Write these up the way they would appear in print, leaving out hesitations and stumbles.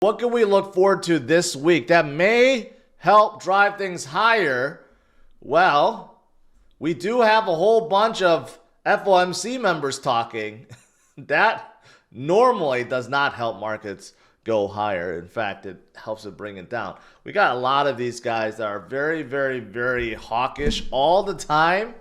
What can we look forward to this week that may help drive things higher? Well, we do have a whole bunch of FOMC members talking. That normally does not help markets go higher. In fact, it helps it bring it down. We got a lot of these guys that are very, very, very hawkish all the time.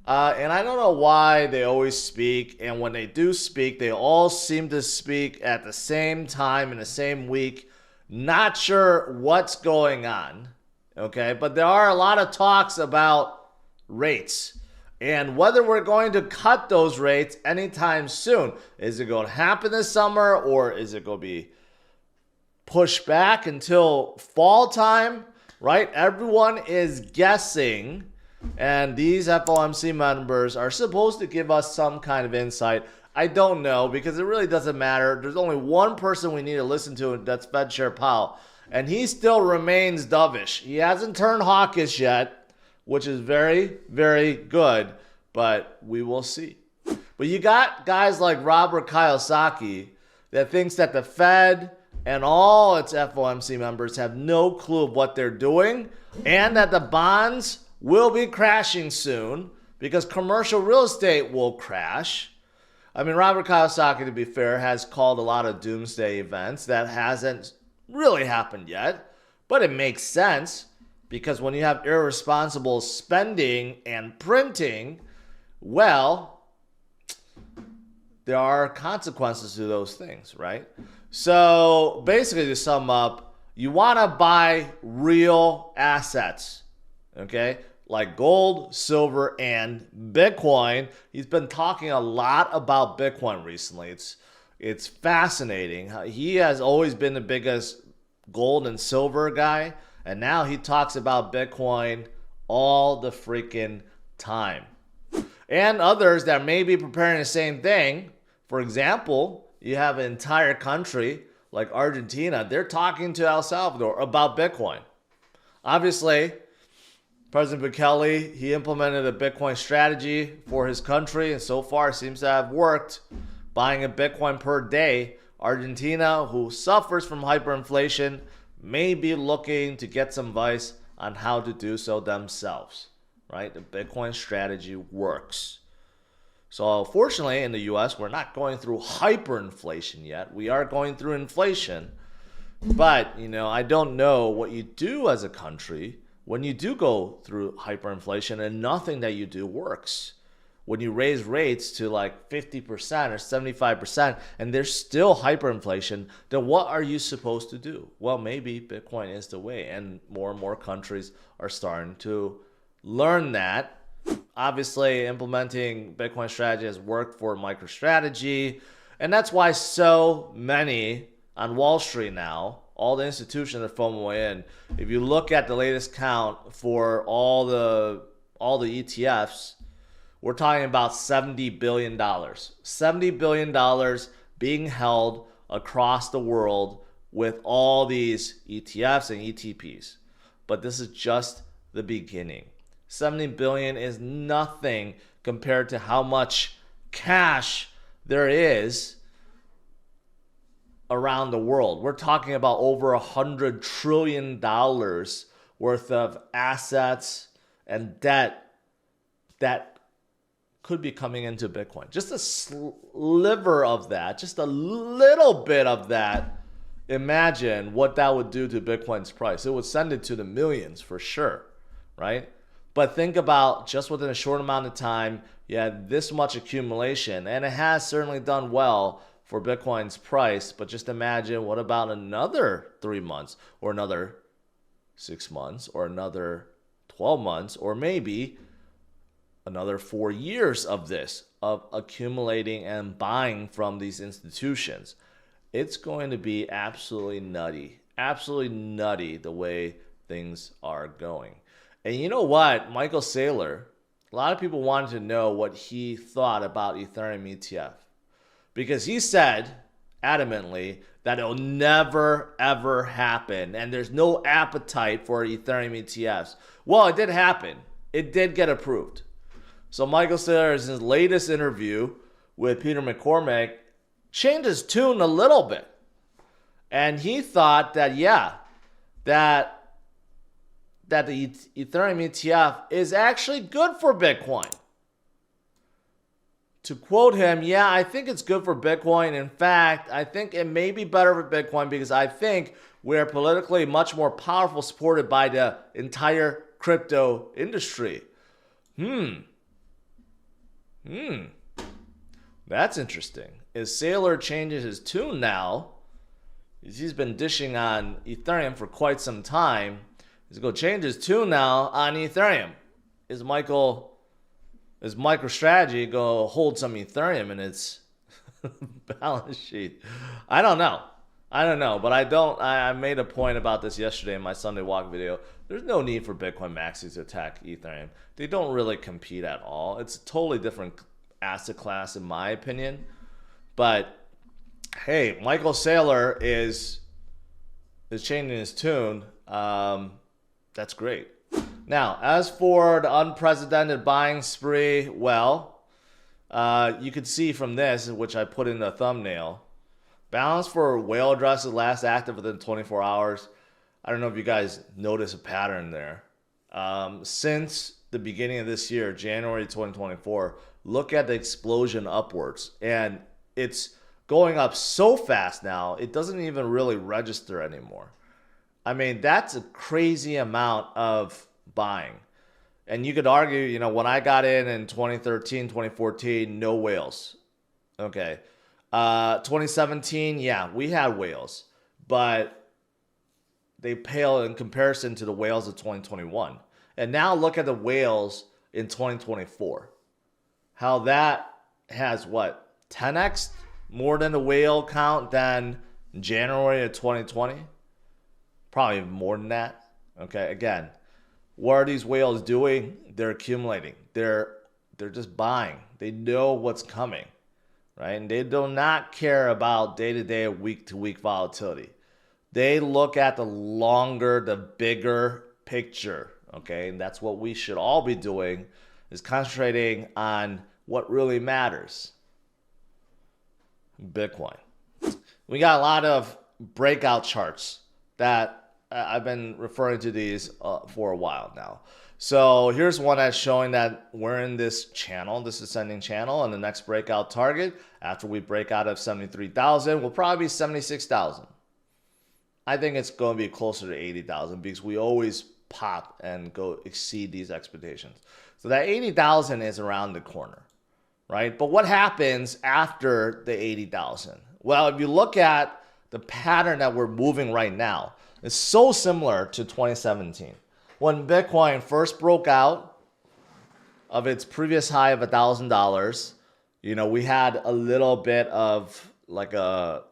And I don't know why they always speak. And when they do speak, they all seem to speak at the same time in the same week. Not sure what's going on. Okay. But there are a lot of talks about rates and whether we're going to cut those rates anytime soon. Is it going to happen this summer, or is it going to be pushed back until fall time? Right? Everyone is guessing. And these FOMC members are supposed to give us some kind of insight. I don't know, because it really doesn't matter. There's only one person we need to listen to, and that's Fed Chair Powell. And he still remains dovish. He hasn't turned hawkish yet, which is very, very good. But we will see. But you got guys like Robert Kiyosaki that thinks that the Fed and all its FOMC members have no clue of what they're doing, and that the bonds will be crashing soon because commercial real estate will crash. I mean, Robert Kiyosaki, to be fair, has called a lot of doomsday events. That hasn't really happened yet, but it makes sense because when you have irresponsible spending and printing, well, there are consequences to those things, right? So basically, to sum up, you want to buy real assets. Okay, like gold, silver, and Bitcoin. He's been talking a lot about Bitcoin recently. It's fascinating. He has always been the biggest gold and silver guy, and now he talks about Bitcoin all the freaking time. And others that may be preparing the same thing. For example, you have an entire country like Argentina. They're talking to El Salvador about Bitcoin. Obviously, President Bukele, he implemented a Bitcoin strategy for his country, and so far seems to have worked, buying a Bitcoin per day. Argentina, who suffers from hyperinflation, may be looking to get some advice on how to do so themselves, right? The Bitcoin strategy works. So fortunately, in the US, we're not going through hyperinflation yet. We are going through inflation. But, I don't know what you do as a country when you do go through hyperinflation and nothing that you do works. When you raise rates to like 50% or 75% and there's still hyperinflation, then what are you supposed to do? Well, maybe Bitcoin is the way, and more countries are starting to learn that. Obviously, implementing Bitcoin strategy has worked for MicroStrategy, and that's why so many on Wall Street now, all the institutions are FOMO in. If you look at the latest count for all the ETFs, we're talking about $70 billion. $70 billion being held across the world with all these ETFs and ETPs. But this is just the beginning. 70 billion is nothing compared to how much cash there is around the world. We're talking about over $100 trillion worth of assets and debt that could be coming into Bitcoin. Just a sliver of that, just a little bit of that. Imagine what that would do to Bitcoin's price. It would send it to the millions for sure, right? But think about just within a short amount of time, you had this much accumulation, and it has certainly done well for Bitcoin's price. But just imagine, what about another 3 months, or another 6 months, or another 12 months, or maybe another 4 years of this, of accumulating and buying from these institutions. It's going to be absolutely nutty the way things are going. And you know what? Michael Saylor, a lot of people wanted to know what he thought about Ethereum ETF. Because he said adamantly that it'll never, ever happen. And there's no appetite for Ethereum ETFs. Well, it did happen. It did get approved. So Michael Saylor, in his latest interview with Peter McCormack, changed his tune a little bit. And he thought that, yeah, that the Ethereum ETF is actually good for Bitcoin. To quote him, yeah, I think it's good for Bitcoin. In fact, I think it may be better for Bitcoin because I think we're politically much more powerful, supported by the entire crypto industry. That's interesting. As Saylor changes his tune now, he's been dishing on Ethereum for quite some time. He's going to change his tune now on Ethereum. Is MicroStrategy going to hold some Ethereum in its balance sheet? I don't know, but I made a point about this yesterday in my Sunday walk video. There's no need for Bitcoin maxis to attack Ethereum. They don't really compete at all. It's a totally different asset class in my opinion. But hey, Michael Saylor is changing his tune. That's great. Now, as for the unprecedented buying spree, well, you could see from this, which I put in the thumbnail, balance for whale addresses last active within 24 hours. I don't know if you guys notice a pattern there. Since the beginning of this year, January 2024, look at the explosion upwards. And it's going up so fast now, it doesn't even really register anymore. I mean, that's a crazy amount of buying. And you could argue, when I got in 2013, 2014, no whales. Okay. 2017, yeah, we had whales, but they pale in comparison to the whales of 2021. And now look at the whales in 2024. How that has 10x more than the whale count than January of 2020? Probably more than that. Okay, again, what are these whales doing? They're accumulating. They're just buying. They know what's coming, right? And they do not care about day-to-day, week-to-week volatility. They look at the longer, the bigger picture, okay? And that's what we should all be doing, is concentrating on what really matters. Bitcoin. We got a lot of breakout charts that I've been referring to these for a while now. So here's one that's showing that we're in this channel, this ascending channel, and the next breakout target after we break out of 73,000 will probably be 76,000. I think it's going to be closer to 80,000 because we always pop and go exceed these expectations. So that 80,000 is around the corner, right? But what happens after the 80,000? Well, if you look at the pattern that we're moving right now, it's so similar to 2017. When Bitcoin first broke out of its previous high of $1,000, we had a little bit of like a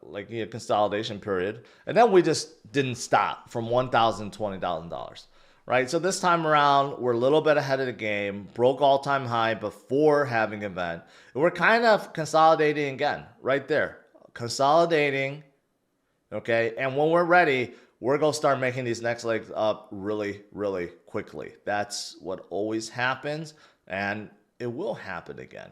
consolidation period, and then we just didn't stop from $1,000 to $20,000, right? So this time around, we're a little bit ahead of the game, broke all-time high before having an event, and we're kind of consolidating again, right there, consolidating, okay? And when we're ready, we're going to start making these next legs up really, really quickly. That's what always happens, and it will happen again.